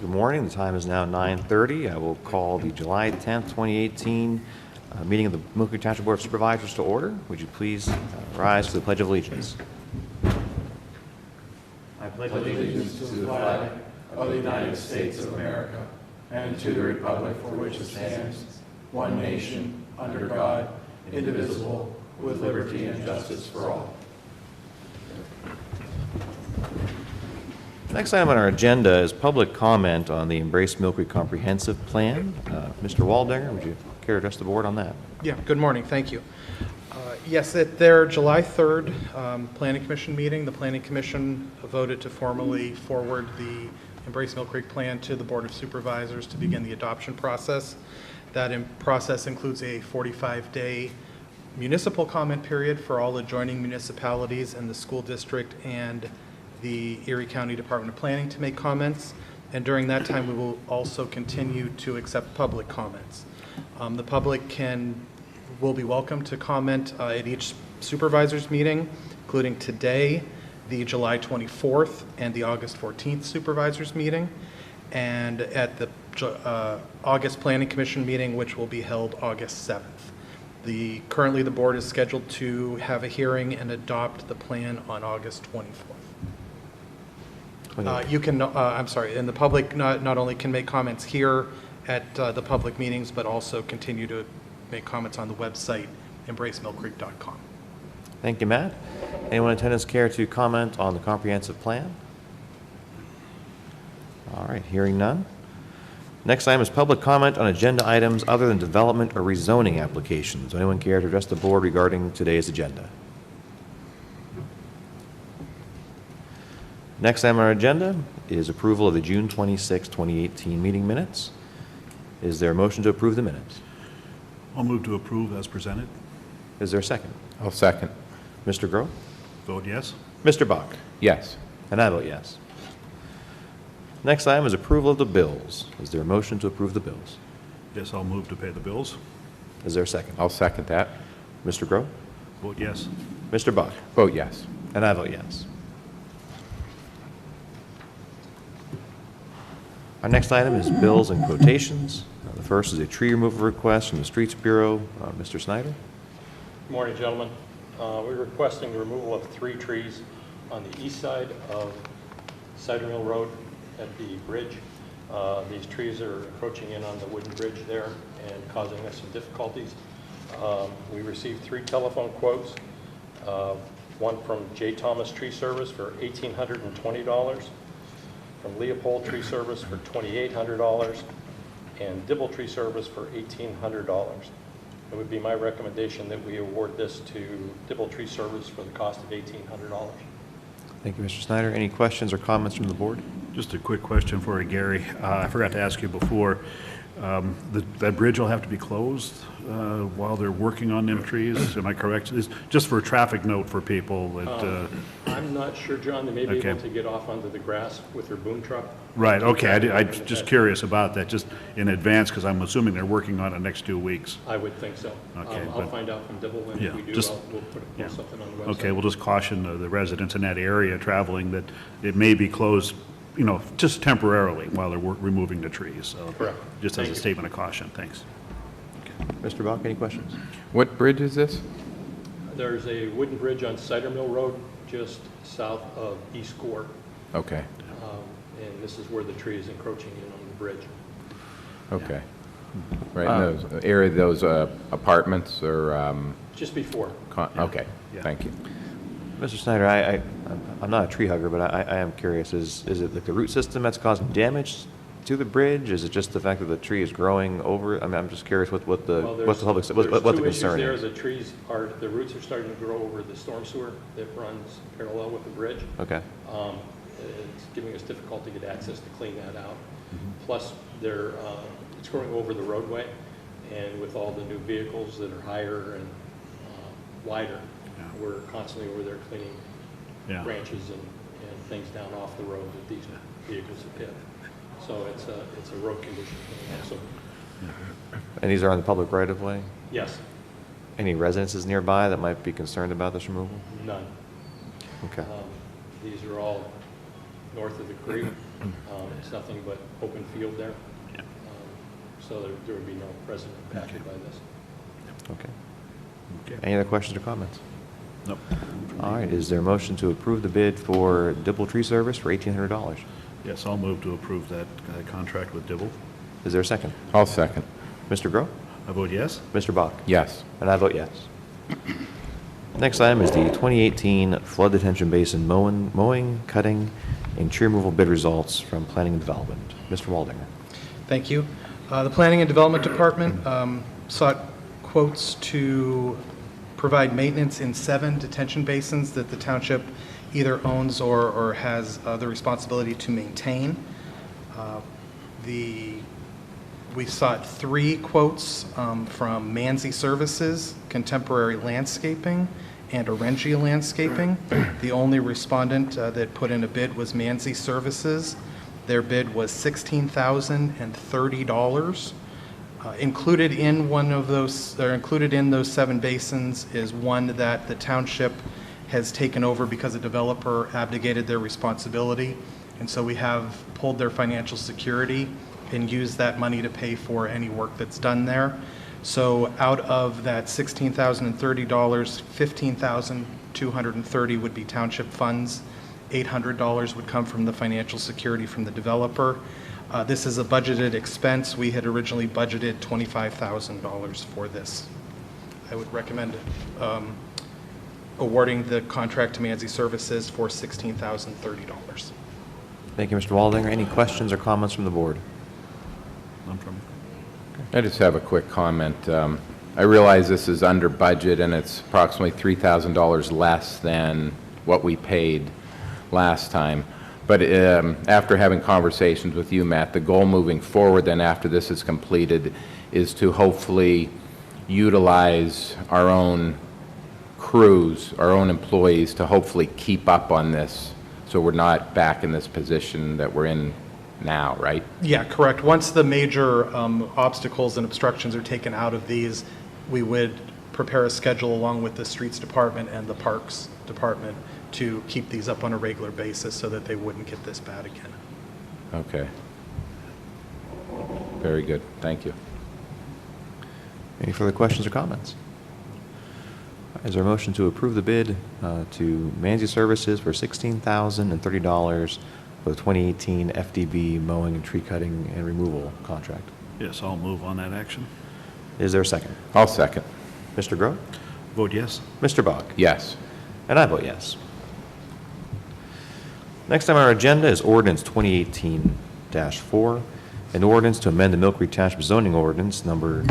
Good morning. The time is now 9:30. I will call the July 10th, 2018 meeting of the Millcreek Township Board of Supervisors to order. Would you please rise for the Pledge of Allegiance? I pledge allegiance to the flag of the United States of America and to the republic for which it stands, one nation, under God, indivisible, with liberty and justice for all. Next item on our agenda is public comment on the Embrace Millcreek Comprehensive Plan. Mr. Waldinger, would you care to address the board on that? Yeah, good morning, thank you. Yes, at their July 3rd Planning Commission meeting, the Planning Commission voted to formally forward the Embrace Millcreek Plan to the Board of Supervisors to begin the adoption process. That process includes a 45-day municipal comment period for all adjoining municipalities and the school district and the Erie County Department of Planning to make comments. And during that time, we will also continue to accept public comments. The public will be welcome to comment at each supervisor's meeting, including today, the July 24th, and the August 14th supervisors meeting, and at the August Planning Commission meeting, which will be held August 7th. Currently, the board is scheduled to have a hearing and adopt the plan on August 24th. You can, I'm sorry, and the public not only can make comments here at the public meetings, but also continue to make comments on the website, embracemillcreek.com. Thank you, Matt. Anyone in attendance care to comment on the comprehensive plan? All right, hearing none. Next item is public comment on agenda items other than development or rezoning applications. Does anyone care to address the board regarding today's agenda? Next item on our agenda is approval of the June 26, 2018 meeting minutes. Is there a motion to approve the minutes? I'll move to approve as presented. Is there a second? I'll second. Mr. Groh? Vote yes. Mr. Bach? Yes. And I vote yes. Next item is approval of the bills. Is there a motion to approve the bills? Yes, I'll move to pay the bills. Is there a second? I'll second that. Mr. Groh? Vote yes. Mr. Bach? Vote yes. And I vote yes. Our next item is bills and quotations. The first is a tree removal request from the Streets Bureau. Mr. Snyder? Good morning, gentlemen. We're requesting the removal of 3 trees on the east side of Cider Mill Road at the bridge. These trees are encroaching in on the wooden bridge there and causing us some difficulties. We received 3 telephone quotes, one from J. Thomas Tree Service for $1,820, from Leopold Tree Service for $2,800, and Dibble Tree Service for $1,800. It would be my recommendation that we award this to Dibble Tree Service for the cost of $1,800. Thank you, Mr. Snyder. Any questions or comments from the board? Just a quick question for you, Gary. I forgot to ask you before. That bridge will have to be closed while they're working on them trees. Am I correct? It's just for a traffic note for people that. I'm not sure, John. They may be Okay. able to get off onto the grass with their boom truck. Right. Okay. I'm just curious about that, just in advance, because I'm assuming they're working on it next 2 weeks. I would think so. Okay, I'll but- find out from Dibble, and Yeah, if we do, just- we'll put yeah. something on the website. Okay. We'll just caution the residents in that area traveling that it may be closed, just temporarily while they're removing the trees. So Correct. Just as Thank a you. statement of caution. Thanks. Mr. Bach, any questions? What bridge is this? There's a wooden bridge on Cider Mill Road just south of East Gore, Okay. and this is where the tree is encroaching in on the bridge. Okay. Right in those area, those apartments or, Just before. okay, Yeah. thank you. Mr. Snyder, I'm not a tree hugger, but I am curious. Is it like the root system that's causing damage to the bridge? Is it just the fact that the tree is growing over? I mean, I'm just curious what the public what the concern is. The the roots are starting to grow over the storm sewer that runs parallel with the bridge. Okay. It's giving us difficulty to get access to clean that out. Plus, it's growing over the roadway, and with all the new vehicles that are higher and wider, Yeah. we're constantly over there cleaning Yeah. branches and things down off the road that these vehicles have hit. So it's a road condition thing also. And these are on the public right-of-way? Yes, Any residences nearby that might be concerned about this removal? none. Okay. These are all north of the creek, It's nothing but open field there. So there would be no resident impacted by this. Okay. Okay. Any other questions or comments? Nope. All right, is there a motion to approve the bid for Dibble Tree Service for $1,800? Yes, I'll move to approve that contract with Dibble. Is there a second? I'll second. Mr. Groh? I vote yes. Mr. Bach? Yes. And I vote yes. Next item is the 2018 Flood Detention Basin mowing, cutting, and tree removal bid results from Planning and Development. Mr. Waldinger. Thank you. The Planning and Development Department sought quotes to provide maintenance in 7 detention basins that the township either owns or has the responsibility to maintain. We sought 3 quotes from Manzi Services, Contemporary Landscaping, and Orengia Landscaping. The only respondent that put in a bid was Manzi Services. Their bid was $16,030. Included in those 7 basins is one that the township has taken over because a developer abdicated their responsibility. And so we have pulled their financial security and used that money to pay for any work that's done there. So out of that $16,030, $15,230 would be township funds. $800 would come from the financial security from the developer. This is a budgeted expense. We had originally budgeted $25,000 for this. I would recommend awarding the contract to Manzi Services for $16,030. Thank you, Mr. Waldinger. Any questions or comments from the board? None from. I just have a quick comment. I realize this is under budget and it's approximately $3,000 less than what we paid last time. But after having conversations with you, Matt, the goal moving forward then after this is completed is to hopefully utilize our own crews, our own employees to hopefully keep up on this so we're not back in this position that we're in now, right? Yeah, correct. Once the major obstacles and obstructions are taken out of these, we would prepare a schedule along with the Streets Department and the Parks Department to keep these up on a regular basis so that they wouldn't get this bad again. Okay. Very good. Thank you. Any further questions or comments? Is there a motion to approve the bid to Manzi Services for $16,030 for the 2018 FDB mowing and tree cutting and removal contract? Yes, I'll move on that action. Is there a second? I'll second. Mr. Groh? Vote yes. Mr. Bach? Yes. And I vote yes. Next on our agenda is ordinance 2018-4, an ordinance to amend the Millcreek Township zoning ordinance number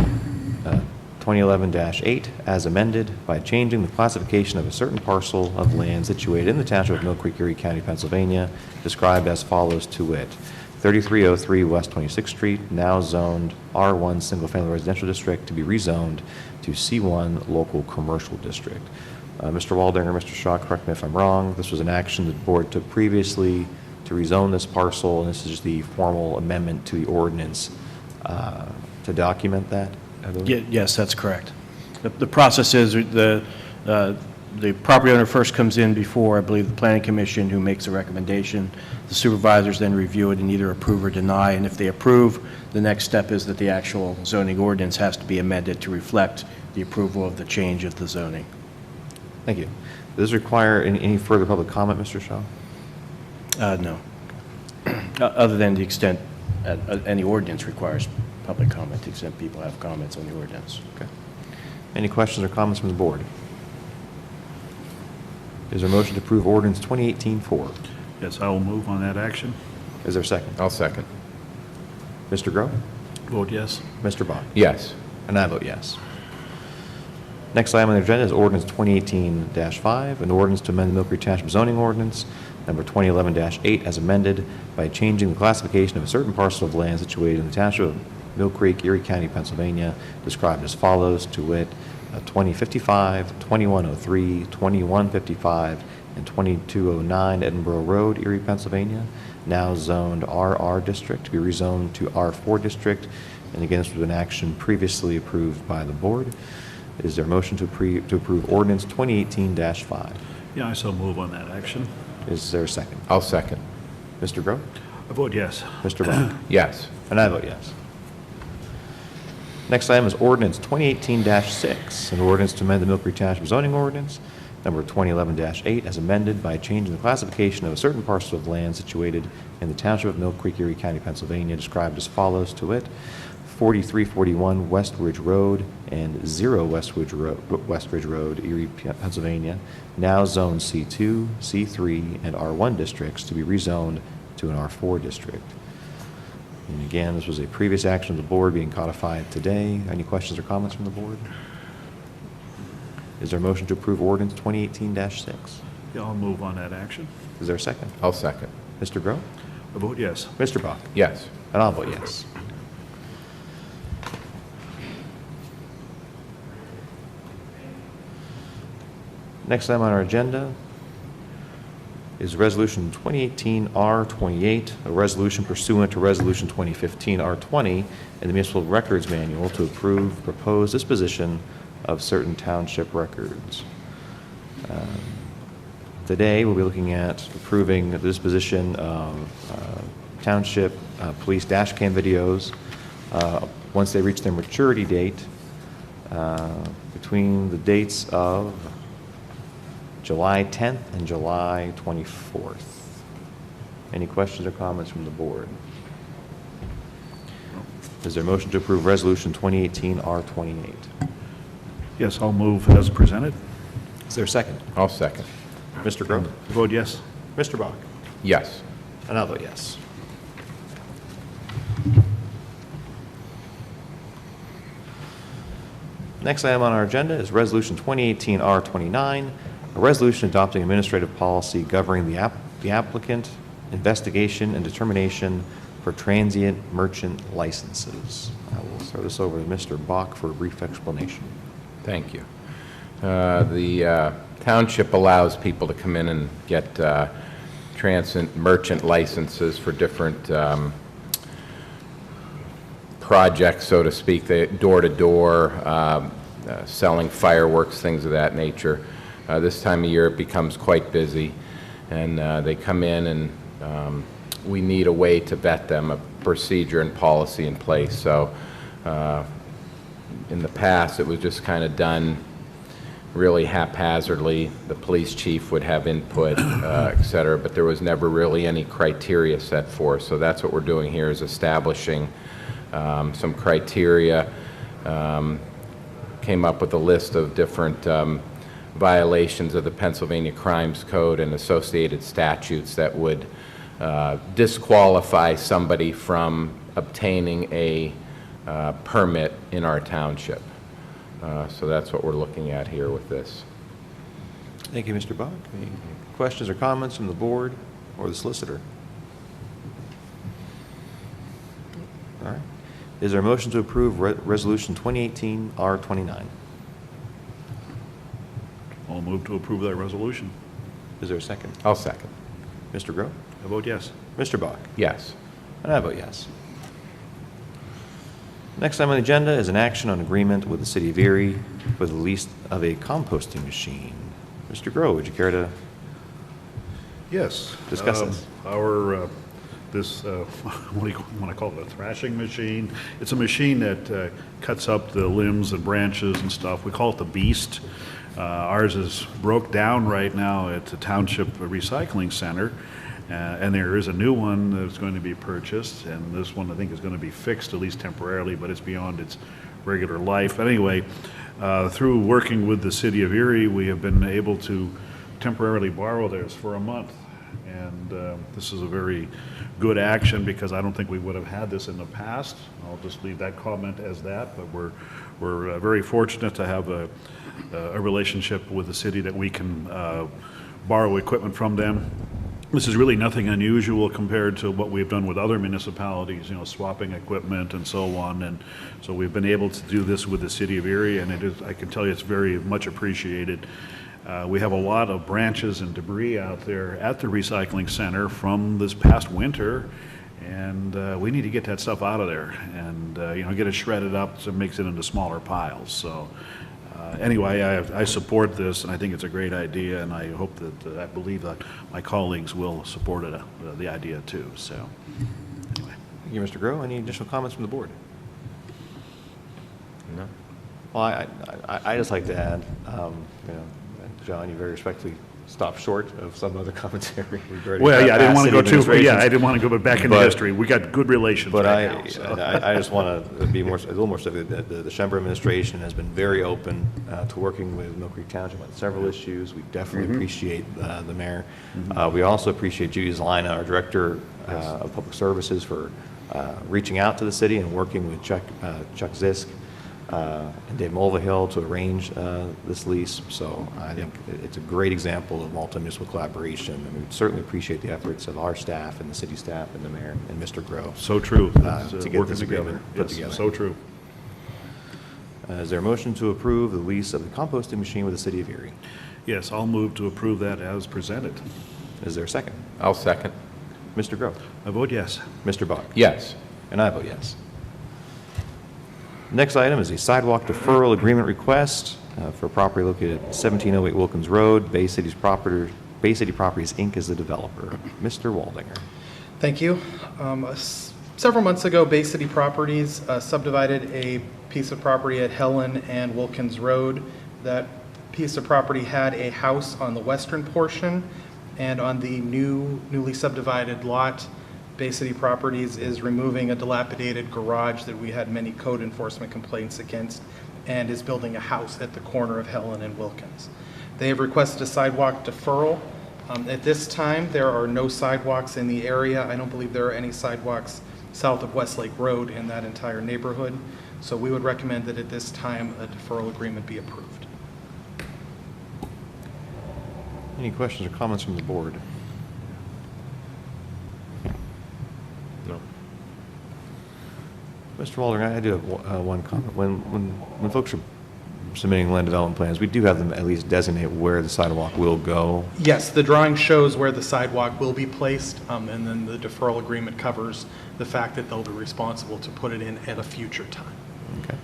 2011-8 as amended by changing the classification of a certain parcel of land situated in the township of Millcreek, Erie County, Pennsylvania, described as follows to wit: 3303 West 26th Street, now zoned R1 Single Family Residential District, to be rezoned to C1 Local Commercial District. Mr. Waldinger, Mr. Shaw, correct me if I'm wrong, this was an action the board took previously to rezone this parcel, and this is just the formal amendment to the ordinance to document that, I believe? Yes, that's correct. The process is the property owner first comes in before, I believe, the Planning Commission, who makes a recommendation. The supervisors then review it and either approve or deny, and if they approve, the next step is that the actual zoning ordinance has to be amended to reflect the approval of the change of the zoning. Thank you. Does this require any further public comment, Mr. Shaw? No. Other than the extent any ordinance requires public comment, to the extent people have comments on the ordinance. Okay. Any questions or comments from the board? Is there a motion to approve ordinance 2018-4? Yes, I will move on that action. Is there a second? I'll second. Mr. Groh? Vote yes. Mr. Bach? Yes. And I vote yes. Next item on the agenda is ordinance 2018-5, an ordinance to amend the Millcreek Township zoning ordinance number 2011-8 as amended by changing the classification of a certain parcel of land situated in the township of Millcreek, Erie County, Pennsylvania, described as follows to wit: 2055, 2103, 2155, and 2209 Edinburgh Road, Erie, Pennsylvania, now zoned RR District, to be rezoned to R4 District. And again, this was an action previously approved by the board. Is there a motion to approve ordinance 2018-5? Yeah, I so move on that action. Is there a second? I'll second. Mr. Groh? I vote yes. Mr. Bach? Yes. And I vote yes. Next item is ordinance 2018-6, an ordinance to amend the Millcreek Township zoning ordinance, number 2011-8, as amended by changing the classification of a certain parcel of land situated in the Township of Millcreek, Erie County, Pennsylvania, described as follows, to wit, 4341 West Ridge Road and 0 West Ridge Road, Erie, Pennsylvania, now zoned C2, C3, and R1 districts, to be rezoned to an R4 district. And again, this was a previous action of the board being codified today. Any questions or comments from the board? Is there a motion to approve ordinance 2018-6? Yeah, I'll move on that action. Is there a second? I'll second. Mr. Groh? I vote yes. Mr. Bach? Yes. And I'll vote yes. Next item on our agenda is Resolution 2018-R28, a resolution pursuant to Resolution 2015-R20 in the Municipal Records Manual to approve proposed disposition of certain township records. Today, we'll be looking at approving the disposition of township police dash cam videos once they reach their maturity date between the dates of July 10th and July 24th. Any questions or comments from the board? Is there a motion to approve Resolution 2018-R28? Yes, I'll move as presented. Is there a second? I'll second. Mr. Groh? I vote yes. Mr. Bach? Yes. And I'll vote yes. Next item on our agenda is Resolution 2018-R29, a resolution adopting administrative policy governing the applicant, investigation, and determination for transient merchant licenses. I will throw this over to Mr. Bach for a brief explanation. Thank you. The township allows people to come in and get transient merchant licenses for different projects, so to speak, door-to-door, selling fireworks, things of that nature. This time of year it becomes quite busy, and they come in and we need a way to vet them, a procedure and policy in place. So in the past it was just kind of done really haphazardly. The police chief would have input, et cetera, but there was never really any criteria set forth. So that's what we're doing here, is establishing some criteria. Came up with a list of different violations of the Pennsylvania Crimes Code and associated statutes that would disqualify somebody from obtaining a permit in our township. So that's what we're looking at here with this. Thank you, Mr. Bach. Any questions or comments from the board or the solicitor? All right. Is there a motion to approve Resolution 2018-R29? I'll move to approve that resolution. Is there a second? I'll second. Mr. Groh? I vote yes. Mr. Bach? Yes. And I vote yes. Next item on the agenda is an action on agreement with the City of Erie for the lease of a composting machine. Mr. Groh, would you care to Yes. discuss this? Our, what do you want to call it, a thrashing machine? It's a machine that cuts up the limbs and branches and stuff. We call it the Beast. Ours is broke down right now at the Township Recycling Center, and there is a new one that's going to be purchased, and this one I think is going to be fixed, at least temporarily, but it's beyond its regular life. But anyway, through working with the City of Erie, we have been able to temporarily borrow theirs for a month. And this is a very good action, because I don't think we would have had this in the past. I'll just leave that comment as that, but we're very fortunate to have a relationship with the city that we can borrow equipment from them. This is really nothing unusual compared to what we've done with other municipalities, you know, swapping equipment and so on. And so we've been able to do this with the City of Erie, and it is, I can tell you, it's very much appreciated. We have a lot of branches and debris out there at the recycling center from this past winter, and we need to get that stuff out of there and, you know, get it shredded up so it makes it into smaller piles. So Anyway, I support this, and I think it's a great idea, and I hope that, I believe that my colleagues will support it, the idea too, so, anyway. Thank you, Mr. Groh. Any additional comments from the board? No? Well, I just like to add, John, you very respectfully stopped short of some other commentary regarding. Well, yeah, I didn't want to go past city too, yeah, I didn't want to go back into But- history. We got good relations But right now, so. I just want to be a little more specific. The Schember administration has been very open to working with Millcreek Township on several issues. We definitely appreciate the mayor. We also appreciate Judy Zlina, our director of public services, for reaching out to the city and working with Chuck Zisk and Dave Mulvihill to arrange this lease. So I think it's a great example of multi-municipal collaboration, and we certainly appreciate the efforts of our staff and the city staff and the mayor and Mr. Groh. So true. To get Working this together. agreement put Yes, together. so true. Is there a motion to approve the lease of the composting machine with the city of Erie? Yes, I'll move to approve that as presented. Is there a second? I'll second. Mr. Groh? I vote yes. Mr. Bach? Yes. And I vote yes. Next item is a sidewalk deferral agreement request for property located at 1708 Wilkins Road. Bay City Properties, Inc. is the developer. Mr. Waldinger. Thank you. Several months ago, Bay City Properties subdivided a piece of property at Helen and Wilkins Road. That piece of property had a house on the western portion, and on the newly subdivided lot, Bay City Properties is removing a dilapidated garage that we had many code enforcement complaints against, and is building a house at the corner of Helen and Wilkins. They have requested a sidewalk deferral. At this time, there are no sidewalks in the area. I don't believe there are any sidewalks south of Westlake Road in that entire neighborhood. So we would recommend that at this time, a deferral agreement be approved. Any questions or comments from the board? No. Mr. Waldinger, I do have one comment. When folks are submitting land development plans, we do have them at least designate where the sidewalk will go. Yes, the drawing shows where the sidewalk will be placed, and then the deferral agreement covers the fact that they'll be responsible to put it in at a future time. Okay.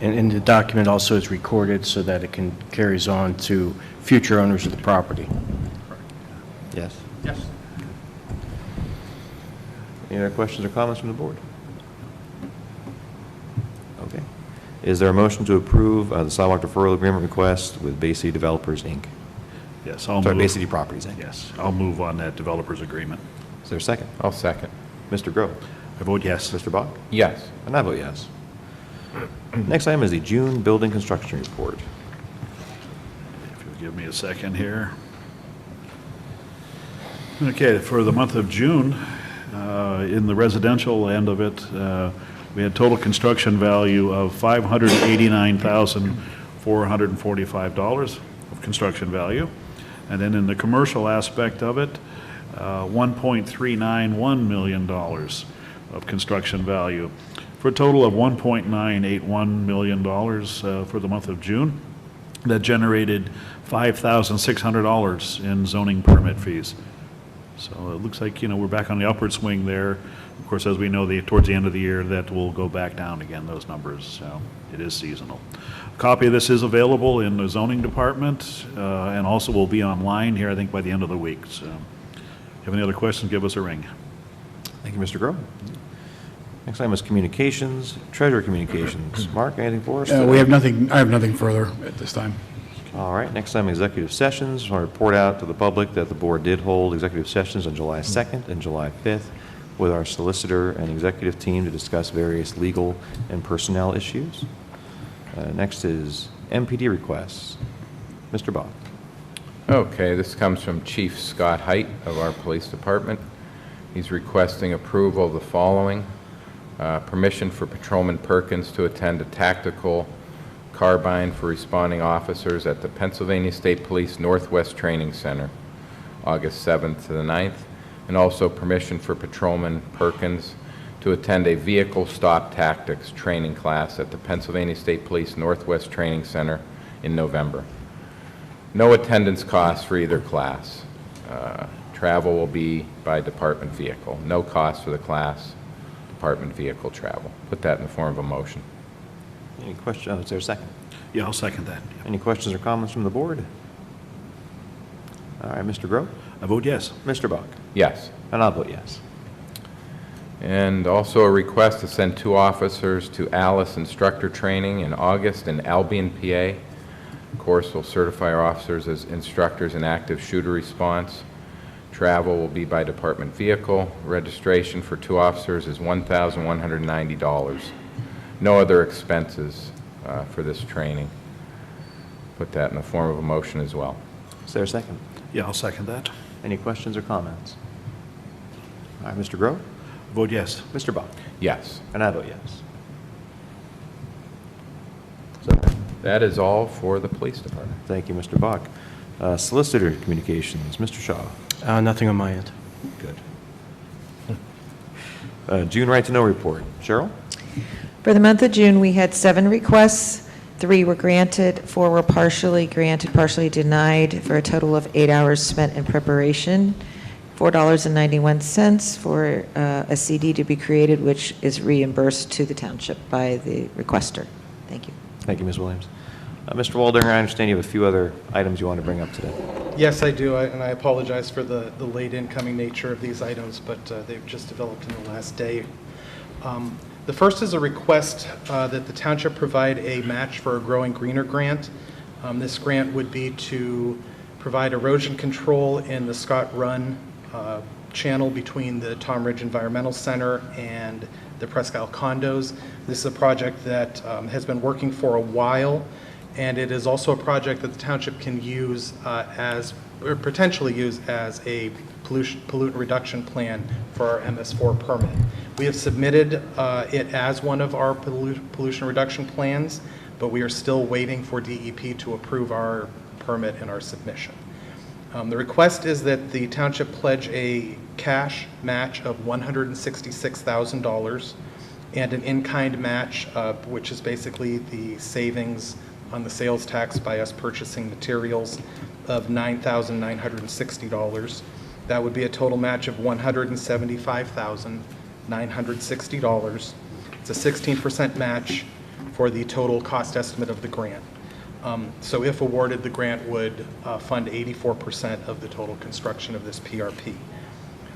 And the document also is recorded so that it carries on to future owners of the property. Yes. Yes. Any other questions or comments from the board? Okay. Is there a motion to approve the sidewalk deferral agreement request with Bay City Developers, Inc.? Yes, I'll Sorry, move. Bay City Properties, Inc. Yes, I'll move on that developers agreement. Is there a second? I'll second. Mr. Groh? I vote yes. Mr. Bach? Yes. And I vote yes. Next item is the June building construction report. If you'll give me a second here. Okay, for the month of June, in the residential end of it, we had total construction value of $589,445 of construction value. And then in the commercial aspect of it, $1.391 million of construction value, for a total of $1.981 million for the month of June. That generated $5,600 in zoning permit fees. So it looks like, we're back on the upward swing there. Of course, as we know, towards the end of the year, that will go back down again, those numbers. So it is seasonal. A copy of this is available in the zoning department, and also will be online here, I think, by the end of the week. So if you have any other questions, give us a ring. Thank you, Mr. Groh. Next item is communications, treasurer communications. Mark, anything for us? We have nothing, I have nothing further at this time. All right, next time, executive sessions. I want to report out to the public that the board did hold executive sessions on July 2nd and July 5th with our solicitor and executive team to discuss various legal and personnel issues. Next is MPD requests. Mr. Bach. Okay, this comes from Chief Scott Height of our police department. He's requesting approval of the following. Permission for Patrolman Perkins to attend a tactical carbine for responding officers at the Pennsylvania State Police Northwest Training Center, August 7th to the 9th, and also permission for Patrolman Perkins to attend a vehicle stop tactics training class at the Pennsylvania State Police Northwest Training Center in November. No attendance costs for either class. Travel will be by department vehicle. No cost for the class, department vehicle travel. Put that in the form of a motion. Any questions? Is there a second? Yeah, I'll second that. Any questions or comments from the board? All right, Mr. Groh? I vote yes. Mr. Bach? Yes. And I'll vote yes. And also a request to send 2 officers to Alice instructor training in August in Albion, PA. The course will certify our officers as instructors in active shooter response. Travel will be by department vehicle. Registration for 2 officers is $1,190. No other expenses for this training. Put that in the form of a motion as well. Is there a second? Yeah, I'll second that. Any questions or comments? All right, Mr. Groh? Vote yes. Mr. Bach? Yes. And I vote yes. So, That is all for the police department. thank you, Mr. Bach. Solicitor Communications, Mr. Shaw. Nothing on my end. Good. June Right to Know report. Cheryl? For the month of June, we had 7 requests. 3 were granted, 4 were partially granted, partially denied, for a total of 8 hours spent in preparation. $4.91 for a CD to be created, which is reimbursed to the township by the requester. Thank you. Thank you, Ms. Williams. Mr. Waldinger, I understand you have a few other items you want to bring up today. Yes, I do, and I apologize for the late incoming nature of these items, but they've just developed in the last day. The first is a request that the township provide a match for a Growing Greener grant. This grant would be to provide erosion control in the Scott Run channel between the Tom Ridge Environmental Center and the Presque Isle condos. This is a project that has been working for a while, and it is also a project that the township can use or potentially use as a pollutant reduction plan for our MS4 permit. We have submitted it as one of our pollution reduction plans, but we are still waiting for DEP to approve our permit and our submission. The request is that the township pledge a cash match of $166,000 and an in-kind match, which is basically the savings on the sales tax by us purchasing materials, of $9,960. That would be a total match of $175,960. It's a 16% match for the total cost estimate of the grant. So if awarded, the grant would fund 84% of the total construction of this PRP.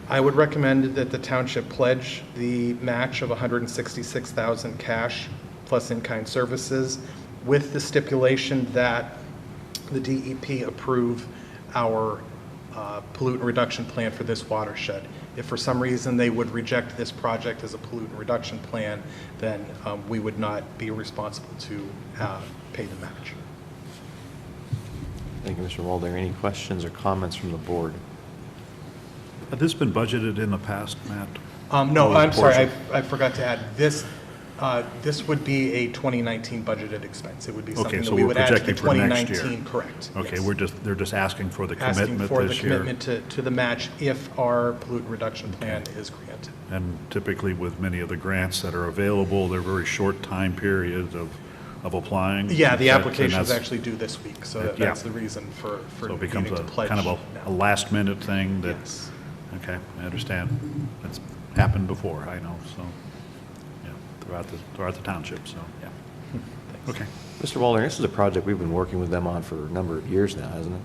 I would recommend that the township pledge the match of $166,000 cash plus in-kind services, with the stipulation that the DEP approve our pollutant reduction plan for this watershed. If for some reason they would reject this project as a pollutant reduction plan, then we would not be responsible to pay the match. Thank you, Mr. Waldinger. Any questions or comments from the board? Had this been budgeted in the past, Matt? No, Oh, I'm sorry, portion. I forgot to add, this would be a 2019 budgeted expense. It would be Okay, something so that we we're would add to the projecting for next year. 2019, correct. Okay, yes. they're just asking for the Asking commitment for the this year. commitment to the match if our pollutant reduction plan is granted. And typically with many of the grants that are available, they're very short time periods of applying. Yeah, the And application is that's- actually due this week, so Yeah. that's the reason for So it needing becomes to a pledge kind of a now. last minute thing that, Yes. okay, I understand. That's happened before, I know, so, yeah, throughout the township, so, yeah. Okay. Mr. Waldinger, this is a project we've been working with them on for a number of years now, hasn't it?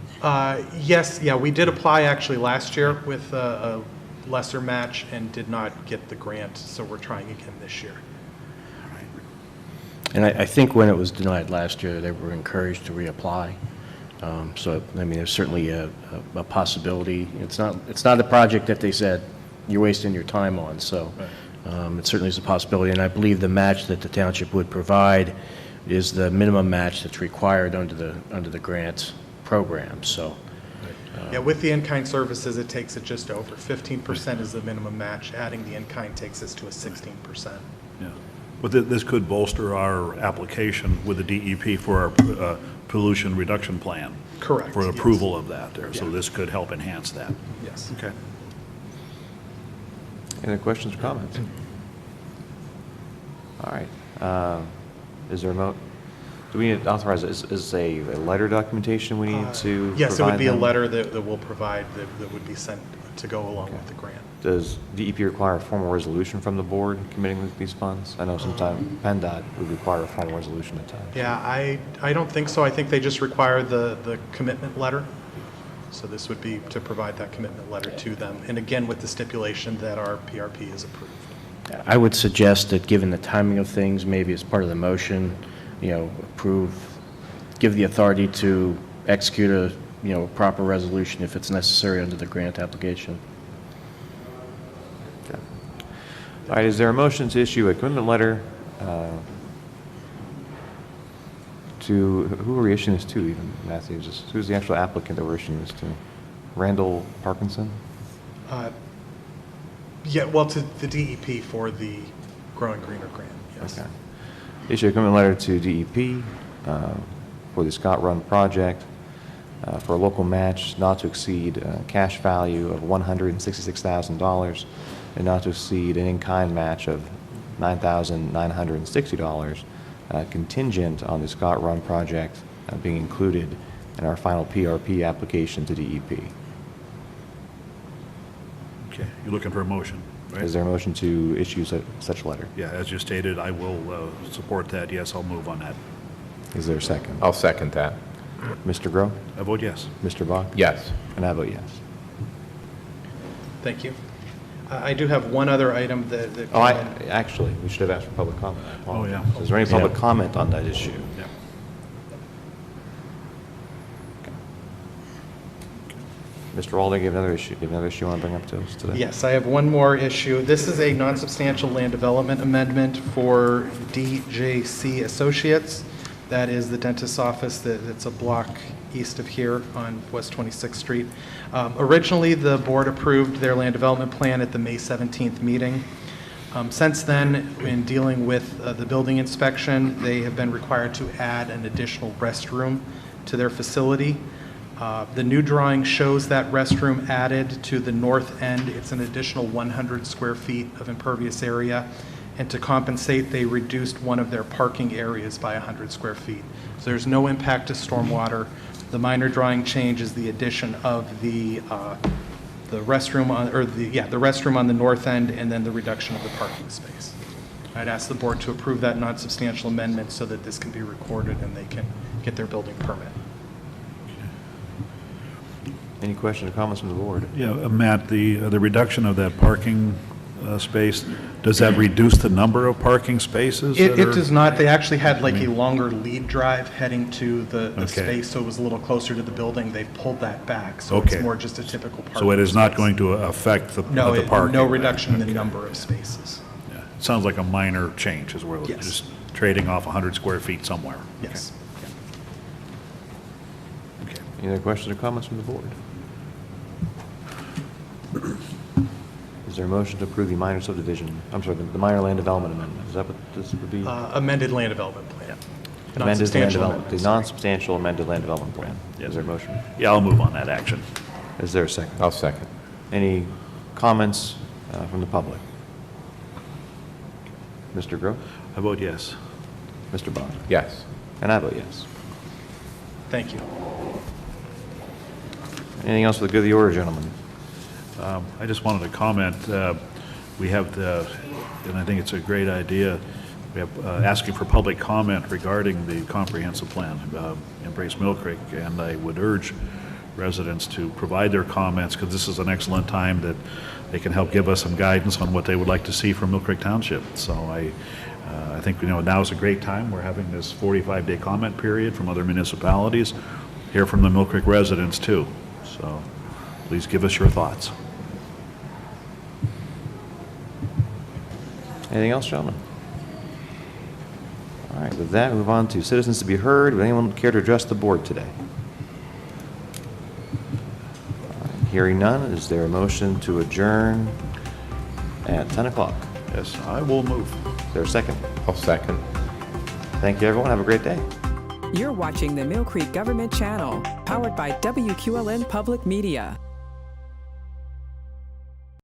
Yes, yeah, we did apply actually last year with a lesser match and did not get the grant, so we're trying again this year. And I think when it was denied last year, they were encouraged to reapply. So, I mean, there's certainly a possibility. It's not a project that they said, you're wasting your time on, so it certainly is a possibility. And I believe the match that the township would provide is the minimum match that's required under the grant program, so. Yeah, with the in-kind services, it takes it just over. 15% is the minimum match. Adding the in-kind takes us to a 16%. Yeah. But this could bolster our application with the DEP for our pollution reduction plan. Correct, For yes. approval of that there, so Yeah. this could help enhance that. Yes. Okay. Any other questions or comments? All right. Is there do we need to authorize, is a letter documentation we need to Yes, it would provide be a them? letter that we'll provide that would be sent to go along with the grant. does DEP require a formal resolution from the board committing these funds? I know sometimes PennDOT would require a formal resolution at times. Yeah, I don't think so. I think they just require the commitment letter. So this would be to provide that commitment letter to them. And again, with the stipulation that our PRP is approved. I would suggest that, given the timing of things, maybe as part of the motion, give the authority to execute a proper resolution if it's necessary under the grant application. Okay. All right, is there a motion to issue a commitment letter to, who are we issuing this to even, Matthew? Who's the actual applicant that we're issuing this to? Randall Parkinson? Yeah, well, to the DEP for the Growing Greener grant, yes. Okay. Issue a commitment letter to DEP for the Scott Run project for a local match not to exceed cash value of $166,000 and not to exceed an in-kind match of $9,960 contingent on the Scott Run project being included in our final PRP application to DEP. Okay, you're looking for a motion, right? Is there a motion to issue such letter? Yeah, as you stated, I will support that. Yes, I'll move on that. Is there a second? I'll second that. Mr. Groh? I vote yes. Mr. Bach? Yes. And I vote yes. Thank you. I do have one other item that. Oh, actually, we should have asked for public comment. I apologize. Oh, yeah. Is there any public Yeah. comment on that issue? Yeah. Mr. Walden, you have another issue you want to bring up to us today? Yes, I have one more issue. This is a non-substantial land development amendment for DJC Associates. That is the dentist's office that's a block east of here on West 26th Street. Originally, the board approved their land development plan at the May 17th meeting. Since then, in dealing with the building inspection, they have been required to add an additional restroom to their facility. The new drawing shows that restroom added to the north end. It's an additional 100 square feet of impervious area. And to compensate, they reduced one of their parking areas by 100 square feet. So there's no impact to stormwater. The minor drawing change is the addition of the restroom on, the restroom on the north end, and then the reduction of the parking space. I'd ask the board to approve that non-substantial amendment so that this can be recorded and they can get their building permit. Any questions or comments from the board? Yeah, Matt, the reduction of that parking space, does that reduce the number of parking spaces? It does not. They actually had like a longer lead drive heading to the Okay. space, so it was a little closer to the building. They've pulled that back, so Okay. it's more just a typical parking. So it is not space. going to affect the No, parking? no reduction in the number of spaces. Yeah. It sounds like a minor change as well, Yes. just trading off 100 square feet somewhere. Yes. Okay. Any other questions or comments from the board? Is there a motion to approve the minor subdivision, I'm sorry, the minor land development amendment? Is that what this would be? Amended land development plan. Amended land Non-substantial development, the amendment. non-substantial amended land development plan. Yes. Is there a motion? Yeah, I'll move on that action. Is there a second? I'll second. Any comments from the public? Mr. Groh? I vote yes. Mr. Bond? Yes. And I vote yes. Thank you. Anything else for the good of the order, gentlemen? I just wanted to comment, we have and I think it's a great idea, we have asking for public comment regarding the comprehensive plan, Embrace Millcreek, and I would urge residents to provide their comments, because this is an excellent time that they can help give us some guidance on what they would like to see from Millcreek Township. So I think, now is a great time. We're having this 45-day comment period from other municipalities, hear from the Millcreek residents too. So please give us your thoughts. Anything else, gentlemen? All right, with that, move on to citizens to be heard. Would anyone care to address the board today? All right, hearing none, is there a motion to adjourn at 10 o'clock? Yes, I will move. Is there a second? I'll second. Thank you, everyone. Have a great day. You're watching the Millcreek Government Channel, powered by WQLN Public Media.